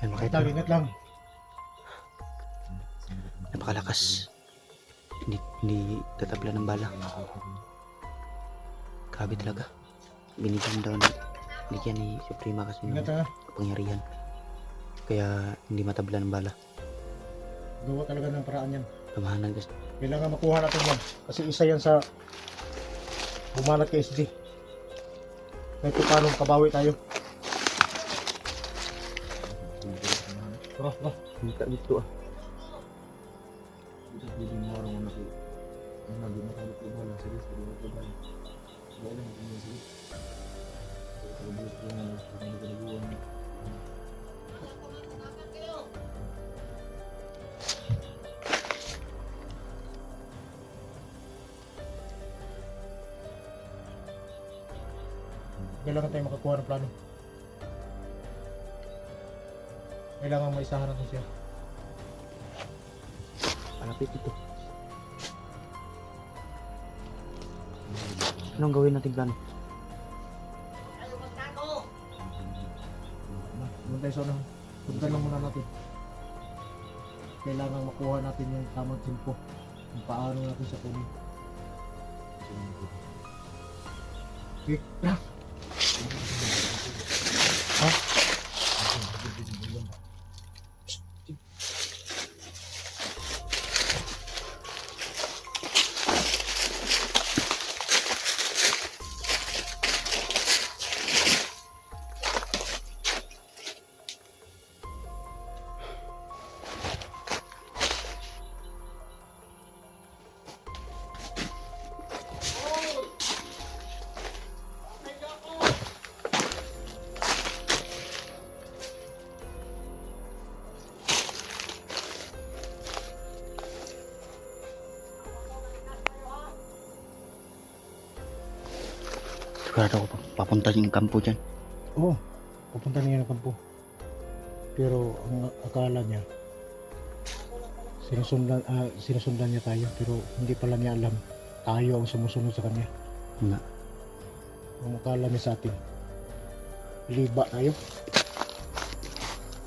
Yan mga Ingat idol. lang, ingat lang. Napakalakas. Hindi tatabla ng bala. Grabe talaga. Binigyan daw ni Suprema kasi ng Ingat ha. kapangyarihan. Kaya hindi matabla ng bala. Gawa talaga ng paraan yan. Pamahanan kasi. Kailangan makuha natin yan. Kasi isa yan sa bumanat kay SD. Kahit paano kabawi tayo. Tara, tara. Minta dito ah. Kailangan tayo makakuha ng plano. Kailangan maisahan natin siya. Malapit ito. Anong gawin natin plano? Doon tayo sa unahan. Punta lang muna natin. Kailangan makuha natin yung tamang tempo. Kung paano natin siya kunin. Okay. Ha? Sigurado ako papunta yung kampo dyan. Oo. Pupunta niya ng kampo. Pero ang akala niya sinusundan niya tayo, pero hindi pala niya alam tayo ang sumusunod sa kanya. Nga. Ang akala niya sa atin, liba tayo.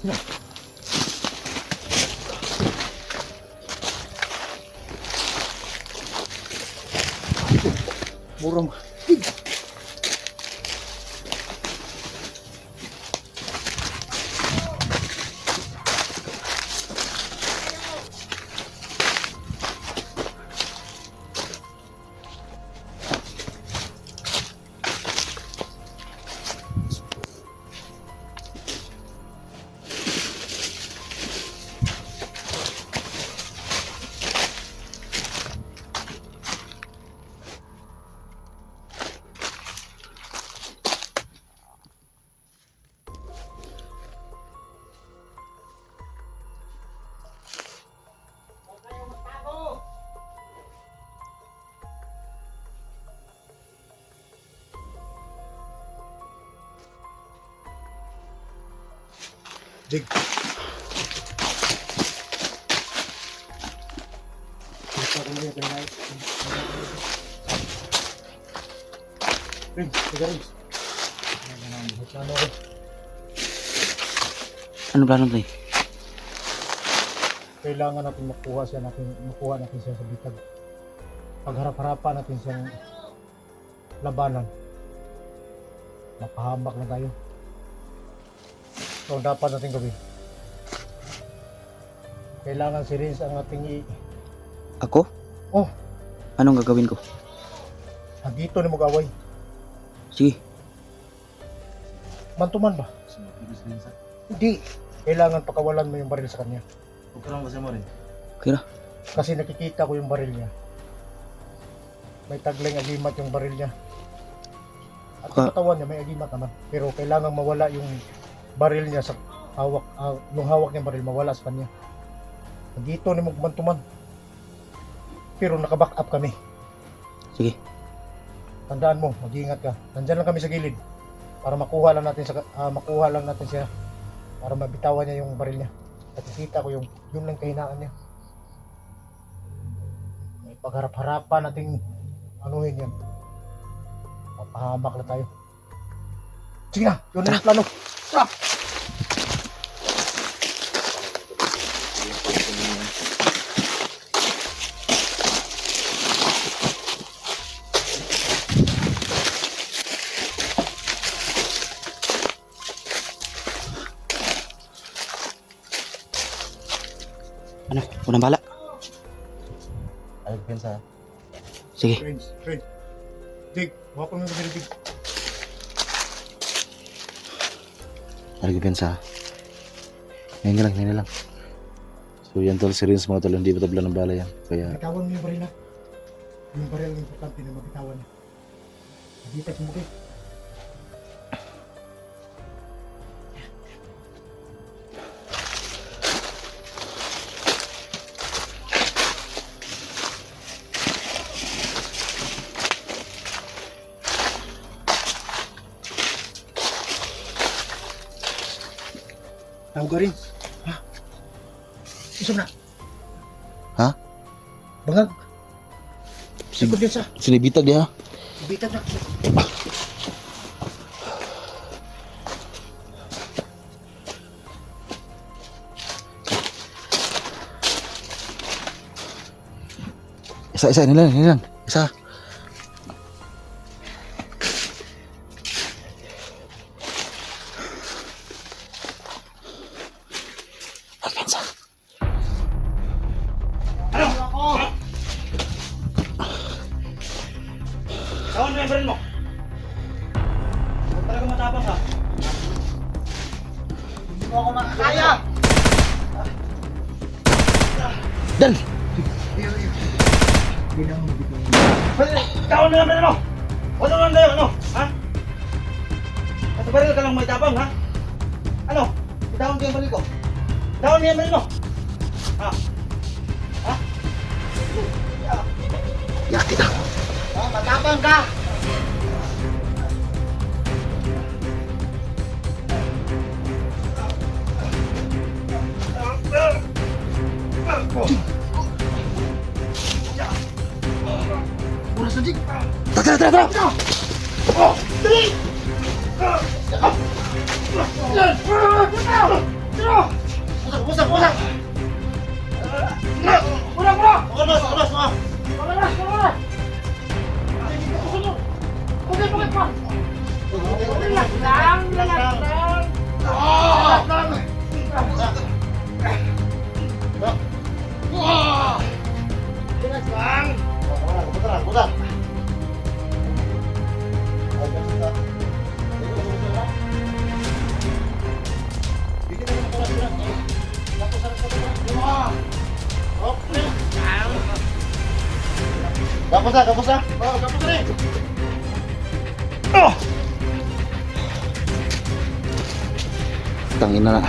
Sino? Murang Jig. Kita ko na yung kanay. Rin, tiga rin. Plano ko. Ano plano tayo? Kailangan natin makuha natin siya sa bitag. Pagharap-harapan natin siyang labanan. Mapahamak na tayo. So, ang dapat natin gawin. Kailangan si Rins ang ating Ako? Oh, Anong gagawin ko? agito ni mag-away. Sige. Mantuman ba? Hindi. Kailangan pakawalan mo yung baril sa kanya. Huwag ka lang kasi mo rin. Kira. Kasi nakikita ko yung baril niya. May tagling agimat yung baril niya. At sa katawan niya may agimat naman. Pero kailangan mawala yung baril niya sa hawak. Yung hawak niyang baril mawala sa kanya. Dito ni magbantuman. Pero naka-back up kami. Sige. Tandaan mo, mag-iingat ka. Nandyan lang kami sa gilid. Para makuha lang natin siya. Para mabitawan niya yung baril niya. At nakita ko yun lang kahinaan niya. May pagharap-harapan nating anuhin yan. Mapahamak na tayo. Sige na, yun na yung plano. Tara! Ano? Unang bala. Ay, pensa. Sige. Friends. Dig, wapa mo yung baril, Dig. Nalagyan sa. Ngayon lang. So yan tol, si Rins mga tol, hindi patabla ng bala yan. Kaya Bitawan mo yung baril na. Yung baril ang importante na mabitawan niya. Hindi pa sumuki. Tawag ka rin. Ha? Isam na. Ha? Bangag. Sikod yan sa. sinibitag niya. Bitag na. Isa, nilang. Isa. Alpensa. Kawan mo yung baril mo. Huwag talaga matapang ka. Hindi mo ako makakaya. Dan! Kawan mo yung baril mo. Ano lang kayo, ano? Ha? At baril ka lang may tapang, ha? Ano? Itawan ko yung baril ko. Itawan mo yung baril mo. Ha? Ha? Yakit ah. Oh, matapang ka. Oras na, Dig. Tara! Usap! Kapos na. Oh, kapos na. Tangin na.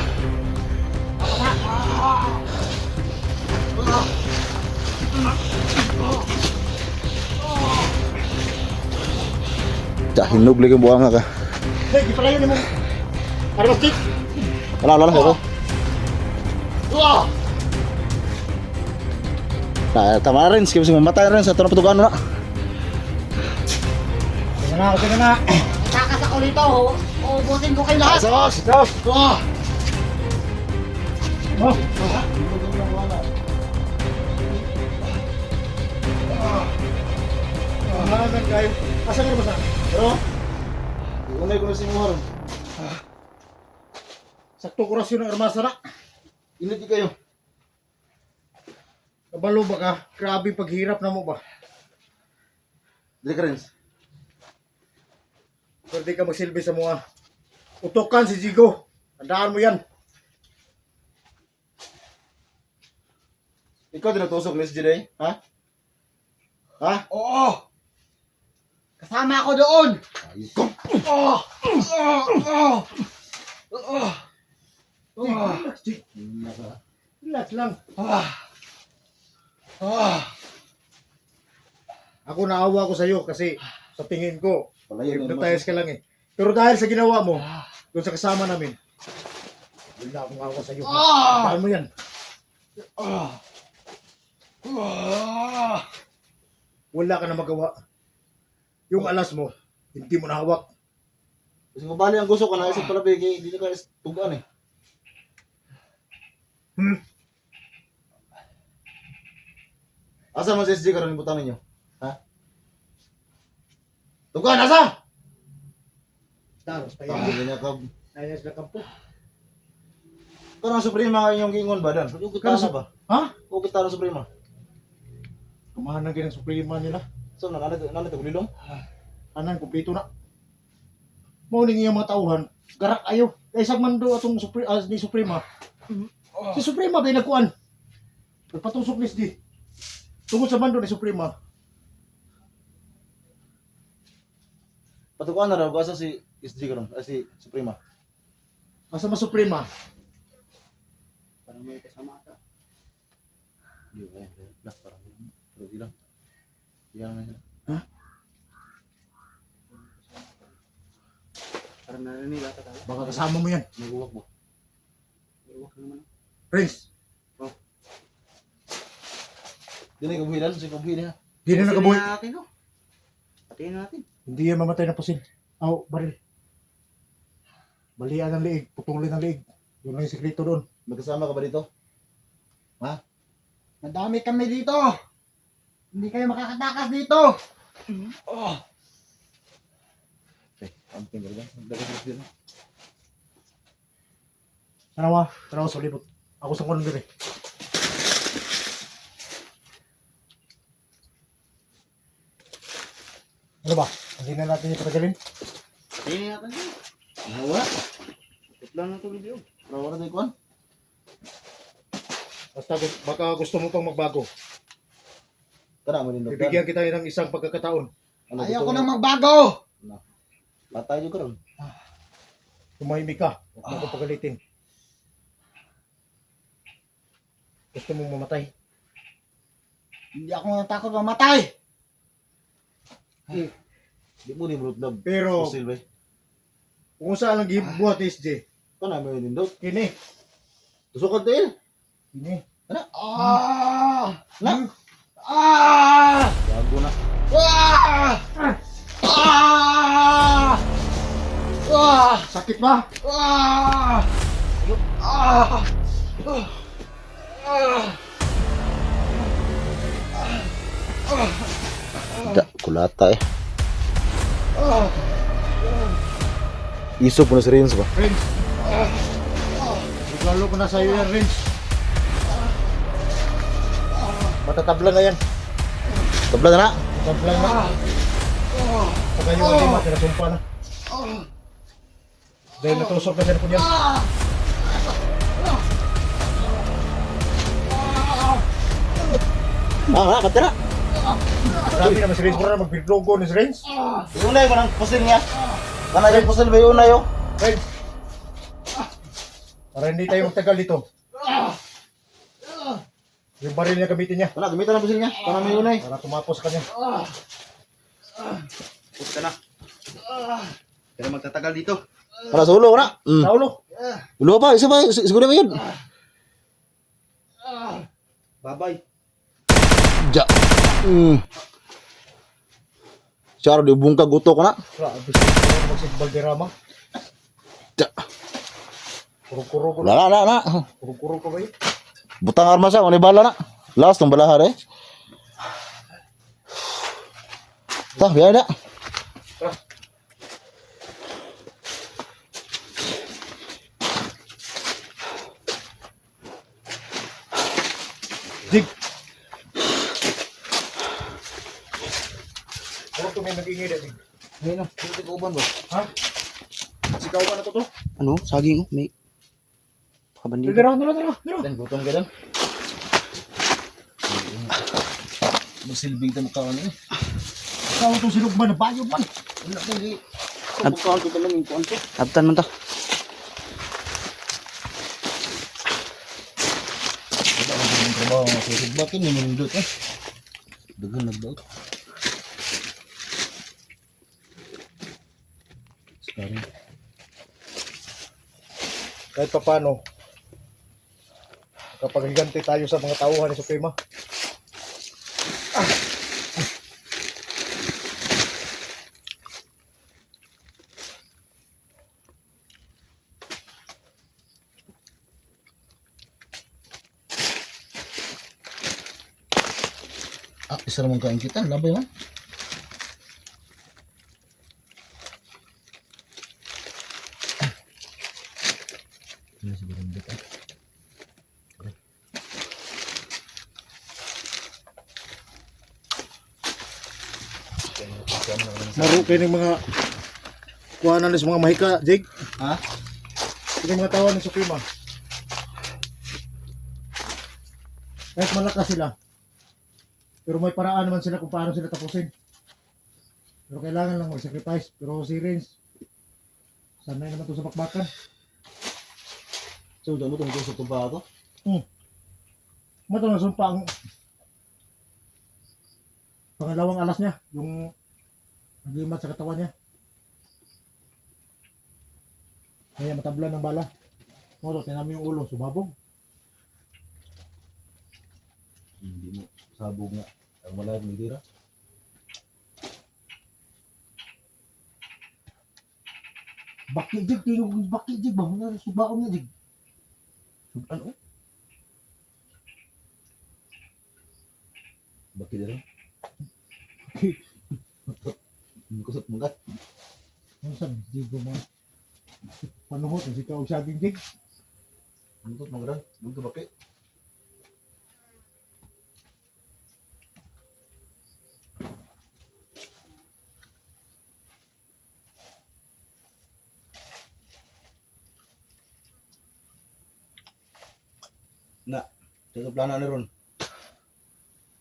Hinog lagi buang ka. Hey, di pala yun mo. Ano ba, Tik? Wala ako. Tama na rin, kasi mamatay na rin sa ito na patugaan na. Sige na. Takas ako dito. Uubusin ko kayo lahat. Sos! Mahagan kayo. Asa ka na ba sa? Bro, Unay ko na si Muharon. sakto kurasyon ng armasa na. Init kayo. Kabalo ba ka? Grabe paghirap na mo ba? Dili ka rin. Pwede ka magsilbi sa mga utokan si Jigo. Tandaan mo yan. Ikaw din natusok ni SJ Day? Ha? Ha? Oo! Kasama ako doon! Relax lang. Ako naawa ko sa'yo kasi sa tingin ko, hypnotize ka lang eh. Pero dahil sa ginawa mo, doon sa kasama namin, wala akong awa sa'yo. Tandaan mo yan. Wala ka na magawa. Yung alas mo, hindi mo nahawak. Kasi mabali ang gusto ko na isip pala bigay, hindi nyo ka tugaan eh. Asa man si SJ karon ibutan ninyo? Ha? Tukan, nasa? Taros pa Tama yan. niya ka. Ayos na kampo. Kanang Suprema yung gingon ba dan? Yung kita na ba? Ha? O kita na Suprema. Kumahan na ginang suprema nila. So nanalo gulilong. Anan, kumpleto na. Mauning yung mga tauhan. Garak ayo. Kaysa man do atong ni Suprema. Si Suprema ba nagkuan? Nagpatusok ni SD. Tungod sa mando ni Suprema. Patukuan na raw asa si SG karon, si Suprema. Asa ma Suprema? Parang may kasama ata. Di ba? Lah parang pero di lang. Yan na sila. Parang narinig ata tayo. Baka kasama mo yan. Naguwak mo. Iwak na naman. Prince. Di na kabuhilan, si kabuhilan ha. Di na nagabuhay. natin, no? Patayin natin. Hindi yan mamatay na pusin. Aw, baril. Balian ng liig. Putulin ng liig. Yun lang yung sekreto doon. Magkasama ka ba dito? Madami kami dito. Hindi kayo makakatakas dito. Amping ka ba? Dagat dito. Tanawa. Tanawa sa libot. Ako sa kuno dire. Ano ba? Hindi na natin ito tagalin. Patayin natin. Wala. Tutlan na ito video. Wala na tayo kuhan. Basta baka gusto mo pang magbago. Kana mo din doktor. Bibigyan kita ng isang pagkakataon. Ano, Ayaw gusto ko mo? nang magbago! Patay yung karon. Tumahimik ka. Huwag mo ko pagalitin. Gusto mong mamatay? Hindi ako natakot mamatay! Di mo ni Brut Love. Pero, Pusil ba? kung saan ang gibuhat SJ, Kana mo din dok. kini. Tusukan tayo. Kini. Kana. Na! Gago na. Sakit ba? Kulata eh. Isop mo na si Rins ba? Renz! Regalo ko na sa'yo yan, Renz. Matatabla na yan. Tabla na na. Matatabla na. Pagka yung lima, sinasumpa na. Dahil natusok na siya po niyan. Katira. Grabe naman si Renz. Mura na magbirlogo ni si Renz. Unay mo nang pusil niya. Kana yung pusil ba yung unay oh? Renz! Para hindi tayo magtagal dito. Yung baril niya gamitin niya. Kana gamitan ang pusil niya. Kana may unay. Para tumapos sa kanya. Puta na. Kaya magtatagal dito. Kana sa ulo kana. Sa ulo. Ulo pa, isa ba? Siguro ba yun? Bye-bye. Ja. Charo di bungka guto ko na. Grabe siya. Magsig Balderrama. Ja. Kuro-kuro ko. Na. Kuro-kuro ko ba yun? Butang armas sa ni bala na. Last ng balahar eh. Tah, biar na. Dig! Ano ito may nag-ingay na, Dig? Ayun na, hindi ko uban ba? Ha? Sikaw ka na to? Ano? Saging? May... Kabandido. Dira. Dan gutom ka dan. Magsilbing ta mukha ano eh. Ikaw itong sinugman na bayo man. Wala ko di. Mukha ko lang yung kuwan ko. Abtan man ta. Wala ko yung trabaho nga sa sigbakin ni Mindot eh. Dagan nagdaot. Sekarang. Kahit pa paano, kapag higanti tayo sa mga tauhan ni Suprema, Isa naman kain kita, labay man. sila sa barangay ka. Maro kayo ng mga kuhanan sa mga mahika, Jig. Ha? Ito mga tawa ng Suprema. Kahit malakas sila. Pero may paraan naman sila kung paano sila tapusin. Pero kailangan lang mag-sacrifice. Pero si Renz, sanay naman ito sa bakbakan. So, damo tungkol sa tuba to? Mato na sumpa ang pangalawang alas niya. Yung naglimat sa katawan niya. Kaya matablan ng bala. Mato, tinami yung ulo, sumabog. Hindi mo sabog nga. Ang wala yung dira. Baki Jig, tingog baki Jig ba? Subaon niya Jig. Ano? Bakit dira? Hindi ko sa tungkat. Ano sabi? Jig mo. Panuhot, kasi ikaw saging Jig. Ano to, mga Ano to, bakit? Na, ito plano na ron.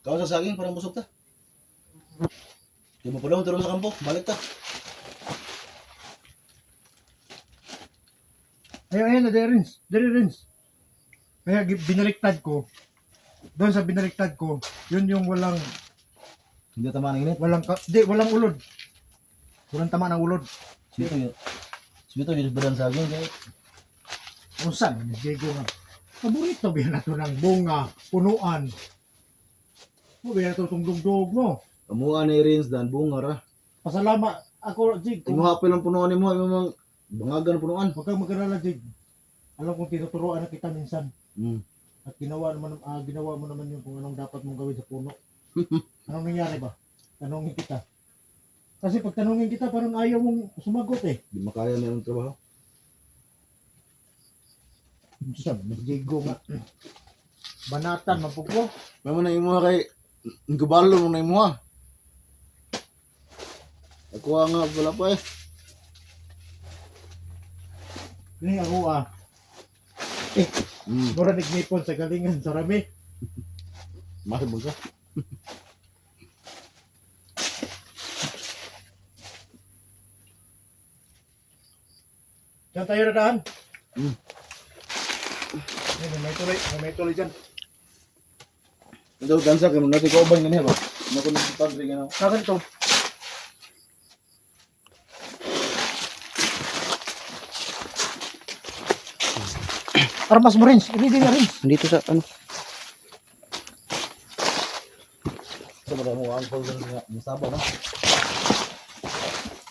Kau sa saging, parang busog ta. Di mo pala turun sa kampo, balik ta. Ayun na, Dari Rins. Kaya binaliktad ko. Doon sa binaliktad ko, yun yung walang Hindi tama ng init. walang ulod. Walang tama ng ulod. Sino yun? Sino yun badan saging kaya? Unsan, Diego nga. Paborito ba na ito ng bunga, punuan. Mo ba na ito itong dugdog mo? Amuha ni Rins dan bunga ra. Pasalamat ako, Jig. Imo hapil ang punuan nimo, imong bangagan ang punuan. Huwag kang mag-alala, Jig. Alam kong tinuturoan na kita minsan. Hmm. At ginawa mo naman yung kung anong dapat mong gawin sa puno. Anong nangyari ba? Tanungin kita. Kasi pag tanungin kita, parang ayaw mong sumagot eh. Di makaya na yung trabaho. Sabi, Diego nga. Banatan, mapugpo. May mo na imo kay gubalo mo na imo ha. Ako nga wala pa eh. Ini ako mura nagnipon sa galingan sa rami. Masih buka. Diyan tayo radaan. Hmm. May tuloy dyan. Ito gansa kay mo natin ko ubay ngani ba. Nako na pagri ganaw. Kakan to. Armas mo rin. Hindi na rin. Dito sa ano? Sa mga mo ang pagri nga musaba na.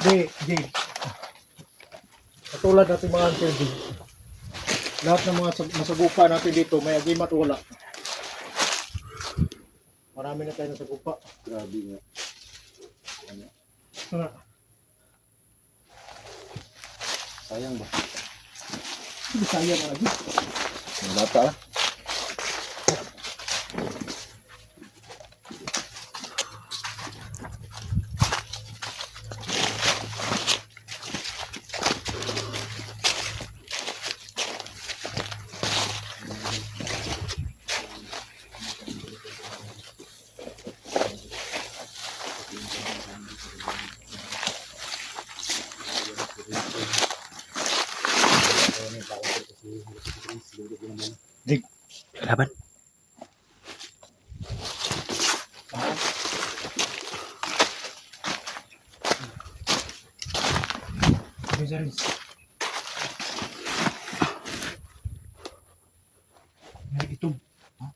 Di. Katulad natin mga uncle di. Lahat ng mga nasagupa natin dito, may agimat wala. Marami na tayo nasagupa. Grabe nga. Nga. Sayang ba? Hindi sayang nga lagi. Ang bata ah. Laban. Bezaris. May itom. Ha?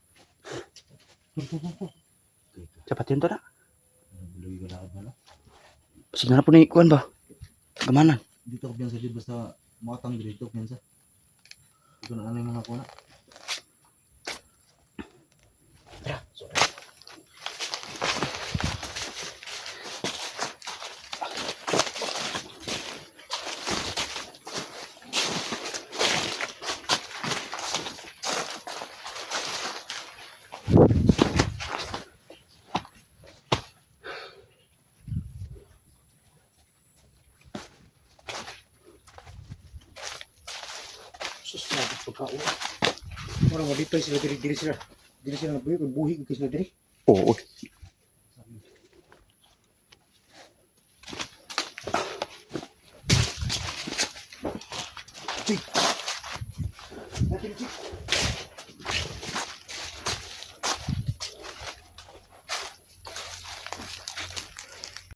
Tuh. Cepat yun to na. Buloy ko na ba? Sige na po na ikuan ba? Gamanan. Dito ko biyan sa dito basta matang dito biyan sa. Ito na ano yung mga kuna. Sus, grabe pagkaon. Mura mo dito sila diri sila. Diri sila nagbuhi, kung buhi ko sila diri. Oo.